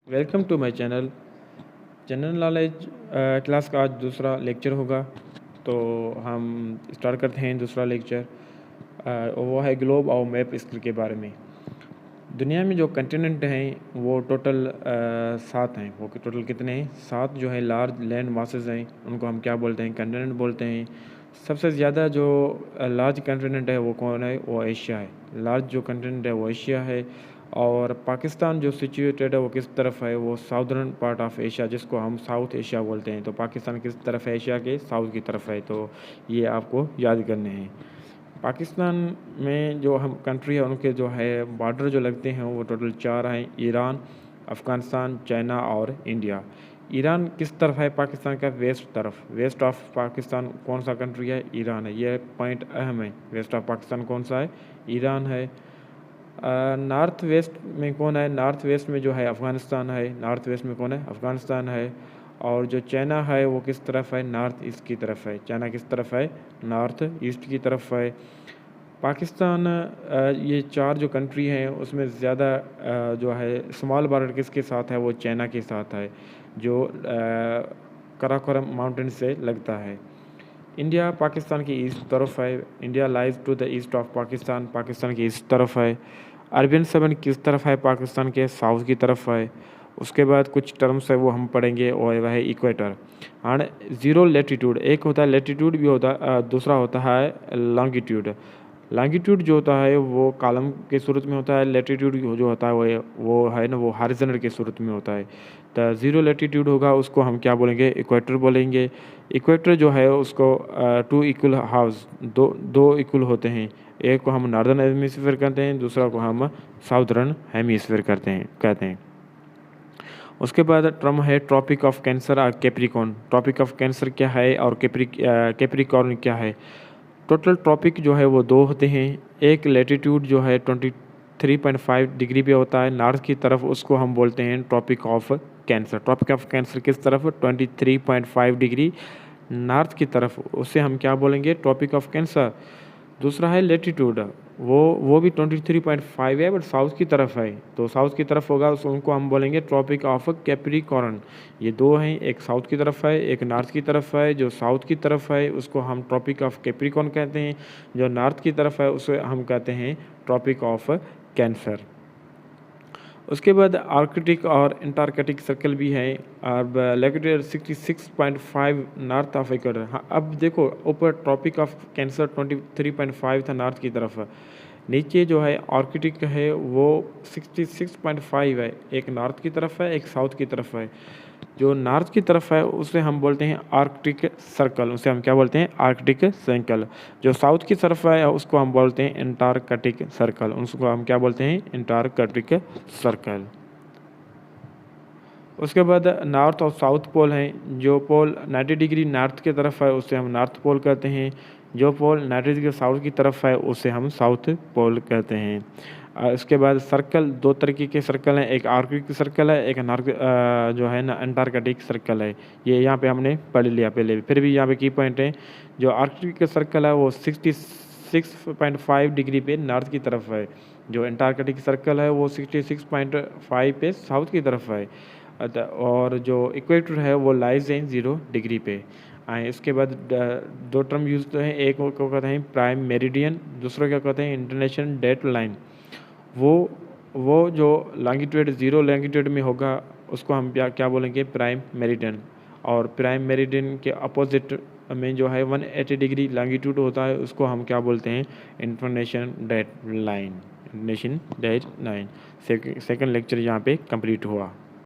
Welcome to my channel. General knowledge class का आज दूसरा लेक्चर होगा। तो हम स्टार्ट करते हैं दूसरा लेक्चर। वो है ग्लोब और मैप स्किल के बारे में। दुनिया में जो कंटिनेंट हैं वो टोटल 7 हैं। वो टोटल कितने हैं? 7 जो है लार्ज लैंड मासेस हैं, उनको हम क्या बोलते हैं? कंटिनेंट बोलते हैं। सबसे ज़्यादा जो लार्ज कंटिनेंट है वो कौन है? वो एशिया है। लार्ज जो कंटिनेंट है वो एशिया है। और पाकिस्तान जो सिचुएटेड है वो किस तरफ है? वो साउदर्न पार्ट ऑफ एशिया, जिसको हम साउथ एशिया बोलते हैं। तो पाकिस्तान किस तरफ है? एशिया के साउथ की तरफ है। तो ये आपको याद करने हैं। पाकिस्तान में जो हम कंट्री है उनके जो है बॉर्डर जो लगते हैं वो टोटल 4 हैं: ईरान, अफ़गानिस्तान, चाइना और इंडिया। ईरान किस तरफ है पाकिस्तान का? वेस्ट तरफ। वेस्ट ऑफ पाकिस्तान कौन सा कंट्री है? ईरान है। यह पॉइंट अहम है। वेस्ट ऑफ पाकिस्तान कौन सा है? ईरान है। नॉर्थ वेस्ट में कौन है? नॉर्थ वेस्ट में जो है अफ़गानिस्तान है। नॉर्थ वेस्ट में कौन है? अफ़गानिस्तान है। और जो चाइना है वो किस तरफ है? नॉर्थ ईस्ट की तरफ है। चाइना किस तरफ है? नॉर्थ ईस्ट की तरफ है। पाकिस्तान ये 4 जो कंट्री हैं उसमें ज़्यादा जो है स्मॉल बॉर्डर किसके साथ है? वो चाइना के साथ है, जो काराकोरम माउंटेन से लगता है। इंडिया पाकिस्तान की ईस्ट तरफ है। India lies to the east of Pakistan. Pakistan की ईस्ट तरफ है। अरबियन सेवन किस तरफ है? पाकिस्तान के साउथ की तरफ है। उसके बाद कुछ टर्म्स है वो हम पढ़ेंगे और वह है इक्वेटर एंड ज़ीरो लेटीट्यूड। एक होता है लेटीट्यूड भी होता है, दूसरा होता है लॉन्गिट्यूड। लॉन्गिट्यूड जो होता है वो कॉलम के सूरत में होता है। लेटीट्यूड जो होता है वो है ना, वो हॉरिजॉन्टल के सूरत में होता है। तो ज़ीरो लेटीट्यूड होगा उसको हम क्या बोलेंगे? इक्वेटर बोलेंगे। इक्वेटर जो है उसको 2 इक्वल हाउस, दो इक्वल होते हैं। एक को हम नॉर्दर्न हेमिस्फीयर कहते हैं, दूसरा को हम साउदर्न हेमिस्फीयर कहते हैं। उसके बाद टर्म है ट्रॉपिक ऑफ कैंसर और कैप्रिकॉर्न। ट्रॉपिक ऑफ कैंसर क्या है और कैप्रिकॉर्न क्या है? टोटल ट्रॉपिक जो है वो 2 होते हैं। एक लेटीट्यूड जो है 23.5 डिग्री पे होता है नॉर्थ की तरफ, उसको हम बोलते हैं tropic of cancer. Tropic of cancer किस तरफ? 23.5 डिग्री नॉर्थ की तरफ, उसे हम क्या बोलेंगे? Tropic of cancer. दूसरा है लेटीट्यूड, वो भी 23.5 है बट साउथ की तरफ है। तो साउथ की तरफ होगा उनको हम बोलेंगे ट्रॉपिक ऑफ कैप्रिकॉर्न। ये 2 हैं, एक साउथ की तरफ है, एक नॉर्थ की तरफ है। जो साउथ की तरफ है उसको हम ट्रॉपिक ऑफ कैप्रिकॉर्न कहते हैं। जो नॉर्थ की तरफ है उसे हम कहते हैं ट्रॉपिक ऑफ कैंसर। उसके बाद आर्कटिक और अंटार्कटिक सर्कल भी है। अब लेकिन 66.5 नॉर्थ ऑफ इक्वेटर। हाँ, अब देखो ऊपर ट्रॉपिक ऑफ कैंसर 23.5 था नॉर्थ की तरफ, नीचे जो है आर्कटिक है वो 66.5 है। एक नॉर्थ की तरफ है, एक साउथ की तरफ है। जो नॉर्थ की तरफ है उसे हम बोलते हैं आर्कटिक सर्कल। उसे हम क्या बोलते हैं? Arctic circle. जो साउथ की तरफ है उसको हम बोलते हैं अंटार्कटिक सर्कल। उसको हम क्या बोलते हैं? Antarctic circle. उसके बाद नॉर्थ और साउथ पोल हैं। जो पोल 90 डिग्री नॉर्थ की तरफ है उसे हम नॉर्थ पोल कहते हैं। जो पोल 90 डिग्री साउथ की तरफ है उसे हम साउथ पोल कहते हैं। उसके बाद सर्कल 2 तरीके के सर्कल हैं, एक आर्कटिक सर्कल है, एक जो है ना अंटार्कटिक सर्कल है। ये यहाँ पे हमने पढ़ लिया पहले, फिर भी यहाँ पे की पॉइंट है। जो आर्कटिक सर्कल है वो 66.5 डिग्री पे नॉर्थ की तरफ है। जो अंटार्कटिक सर्कल है वो 66.5 पे साउथ की तरफ है। और जो इक्वेटर है वो लाइज इन 0 डिग्री पे। इसके बाद 2 टर्म यूज तो हैं, एक को कहते हैं प्राइम मेरिडियन, दूसरा क्या कहते हैं? International date line. वो जो लॉन्गिट्यूड 0 लॉन्गिट्यूड में होगा उसको हम क्या बोलेंगे? Prime meridian. और प्राइम मेरिडियन के अपोजिट में जो है 180 डिग्री लॉन्गिट्यूड होता है उसको हम क्या बोलते हैं? International date line. International date line. Second lecture यहाँ पे कंप्लीट हुआ।